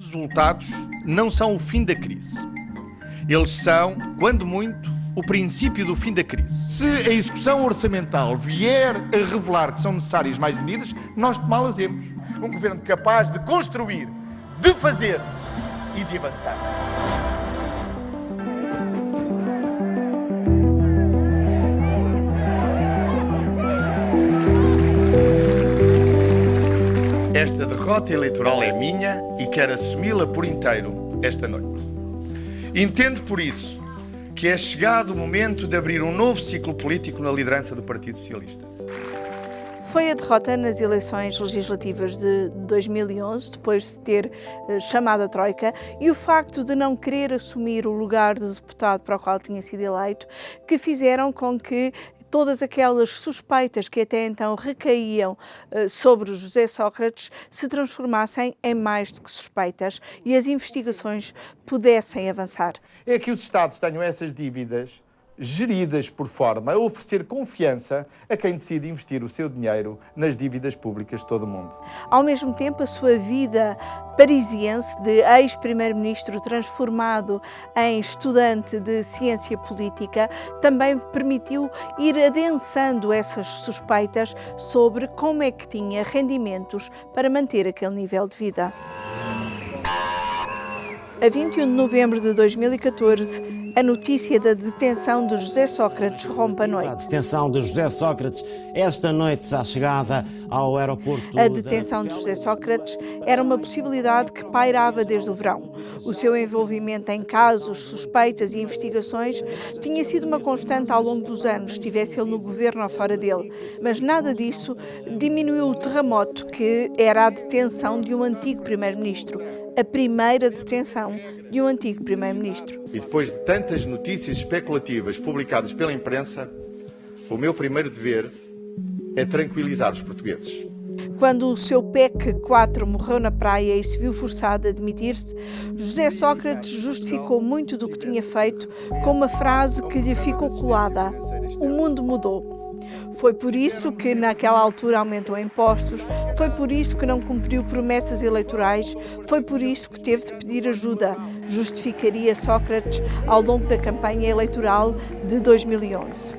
resultados não são o fim da crise. Eles são, quando muito, o princípio do fim da crise. Se a execução orçamental vier a revelar que são necessárias mais medidas, nós tomá-las-emos. Um governo capaz de construir, de fazer e de avançar. Esta derrota eleitoral é minha e quero assumi-la por inteiro esta noite. Entendo, por isso, que é chegado o momento de abrir um novo ciclo político na liderança do Partido Socialista. Foi a derrota nas eleições legislativas de 2011, depois de ter chamado a Troika, e o facto de não querer assumir o lugar de deputado para o qual tinha sido eleito, que fizeram com que todas aquelas suspeitas que até então recaíam sobre José Sócrates se transformassem em mais do que suspeitas e as investigações pudessem avançar. É que os Estados tenham essas dívidas geridas por forma a oferecer confiança a quem decide investir o seu dinheiro nas dívidas públicas de todo o mundo. Ao mesmo tempo, a sua vida parisiense de ex-primeiro-ministro transformado em estudante de ciência política também permitiu ir adensando essas suspeitas sobre como é que tinha rendimentos para manter aquele nível de vida. A 21 de novembro de 2014, a notícia da detenção de José Sócrates rompe a noite. A detenção de José Sócrates esta noite à chegada ao aeroporto. A detenção de José Sócrates era uma possibilidade que pairava desde o verão. O seu envolvimento em casos, suspeitas e investigações tinha sido uma constante ao longo dos anos, estivesse ele no governo ou fora dele. Mas nada disso diminuiu o terremoto que era a detenção de um antigo primeiro-ministro. A primeira detenção de um antigo primeiro-ministro. E depois de tantas notícias especulativas publicadas pela imprensa, o meu primeiro dever é tranquilizar os portugueses. Quando o seu PEC 4 morreu na praia e se viu forçado a demitir-se, José Sócrates justificou muito do que tinha feito com uma frase que lhe ficou colada: "O mundo mudou". Foi por isso que naquela altura aumentou impostos, foi por isso que não cumpriu promessas eleitorais, foi por isso que teve de pedir ajuda, justificaria Sócrates ao longo da campanha eleitoral de 2011.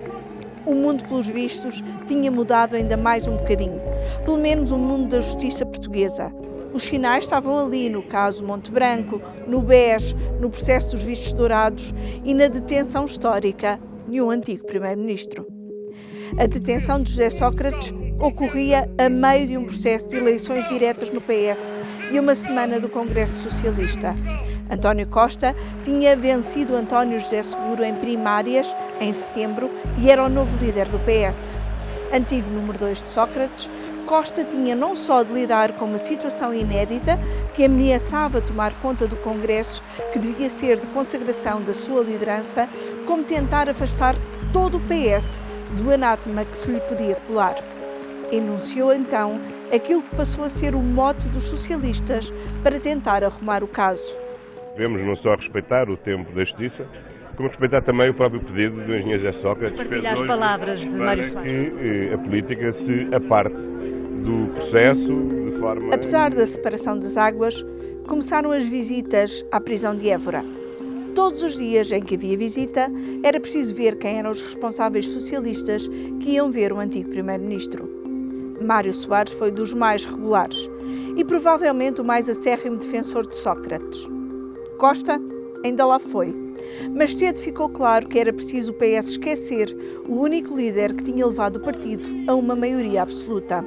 O mundo, pelos vistos, tinha mudado ainda mais um bocadinho, pelo menos o mundo da justiça portuguesa. Os sinais estavam ali, no caso Monte Branco, no BES, no processo dos vistos dourados e na detenção histórica de um antigo primeiro-ministro. A detenção de José Sócrates ocorria a meio de um processo de eleições diretas no PS e uma semana do Congresso Socialista. António Costa tinha vencido António José Seguro em primárias em setembro e era o novo líder do PS. Antigo número 2 de Sócrates, Costa tinha não só de lidar com uma situação inédita que ameaçava tomar conta do Congresso, que devia ser de consagração da sua liderança, como tentar afastar todo o PS do anátema que se lhe podia colar. Enunciou então aquilo que passou a ser o mote dos socialistas para tentar arrumar o caso. Devemos não só respeitar o tempo da justiça, como respeitar também o próprio pedido do engenheiro José Sócrates que fez as hoje palavras de Mário para que a política se aparte do processo de forma... Apesar da separação das águas, começaram as visitas à prisão de Évora. Todos os dias em que havia visita, era preciso ver quem eram os responsáveis socialistas que iam ver o antigo primeiro-ministro. Mário Soares foi dos mais regulares e provavelmente o mais acérrimo defensor de Sócrates. Costa ainda lá foi, mas cedo ficou claro que era preciso o PS esquecer o único líder que tinha levado o partido a uma maioria absoluta.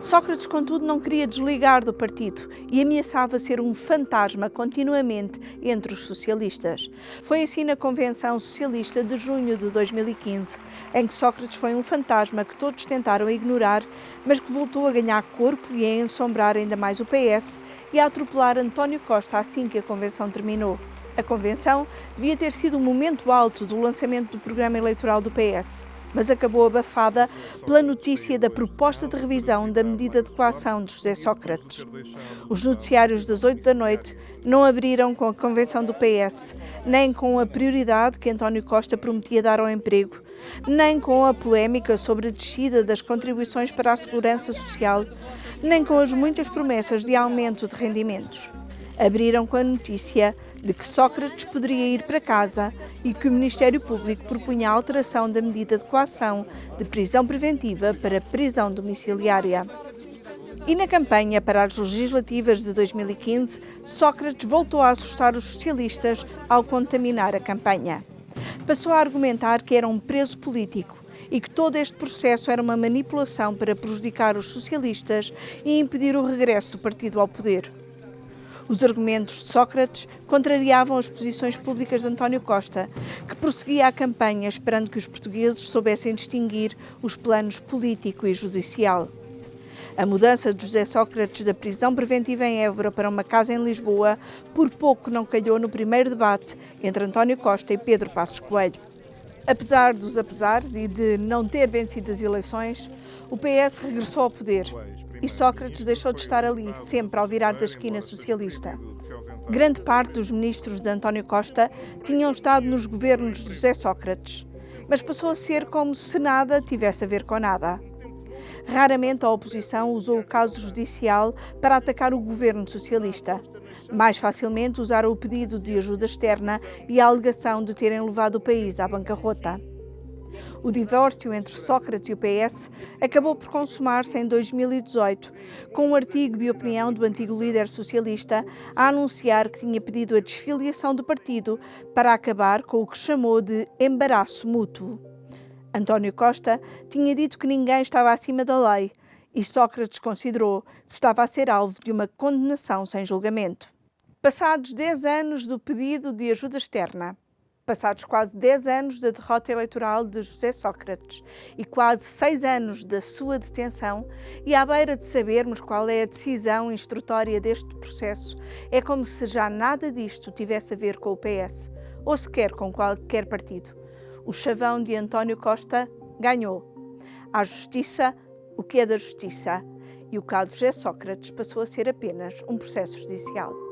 Sócrates, contudo, não queria desligar do partido e ameaçava ser um fantasma continuamente entre os socialistas. Foi assim na Convenção Socialista de junho de 2015, em que Sócrates foi um fantasma que todos tentaram ignorar, mas que voltou a ganhar corpo e a ensombrar ainda mais o PS e a atropelar António Costa assim que a Convenção terminou. A Convenção devia ter sido o momento alto do lançamento do programa eleitoral do PS. Mas acabou abafada pela notícia da proposta de revisão da medida de coação de José Sócrates. Os noticiários das 8 da noite não abriram com a convenção do PS, nem com a prioridade que António Costa prometia dar ao emprego, nem com a polémica sobre a descida das contribuições para a segurança social, nem com as muitas promessas de aumento de rendimentos. Abriram com a notícia de que Sócrates poderia ir para casa e que o Ministério Público propunha a alteração da medida de coação de prisão preventiva para prisão domiciliária. E na campanha para as legislativas de 2015, Sócrates voltou a assustar os socialistas ao contaminar a campanha. Passou a argumentar que era um preso político e que todo este processo era uma manipulação para prejudicar os socialistas e impedir o regresso do partido ao poder. Os argumentos de Sócrates contrariavam as posições públicas de António Costa, que prosseguia a campanha esperando que os portugueses soubessem distinguir os planos político e judicial. A mudança de José Sócrates da prisão preventiva em Évora para uma casa em Lisboa por pouco não calhou no primeiro debate entre António Costa e Pedro Passos Coelho. Apesar dos apesares e de não ter vencido as eleições, o PS regressou ao poder e Sócrates deixou de estar ali, sempre ao virar da esquina socialista. Grande parte dos ministros de António Costa tinham estado nos governos de José Sócrates, mas passou a ser como se nada tivesse a ver com nada. Raramente a oposição usou o caso judicial para atacar o governo socialista. Mais facilmente usaram o pedido de ajuda externa e a alegação de terem levado o país à bancarrota. O divórcio entre Sócrates e o PS acabou por consumar-se em 2018, com um artigo de opinião do antigo líder socialista a anunciar que tinha pedido a desfiliação do partido para acabar com o que chamou de embaraço mútuo. António Costa tinha dito que ninguém estava acima da lei e Sócrates considerou que estava a ser alvo de uma condenação sem julgamento. Passados 10 anos do pedido de ajuda externa, passados quase 10 anos da derrota eleitoral de José Sócrates e quase 6 anos da sua detenção, e à beira de sabermos qual é a decisão instrutória deste processo, é como se já nada disto tivesse a ver com o PS, ou sequer com qualquer partido. O chavão de António Costa ganhou. À justiça, o que é da justiça. E o caso José Sócrates passou a ser apenas um processo judicial.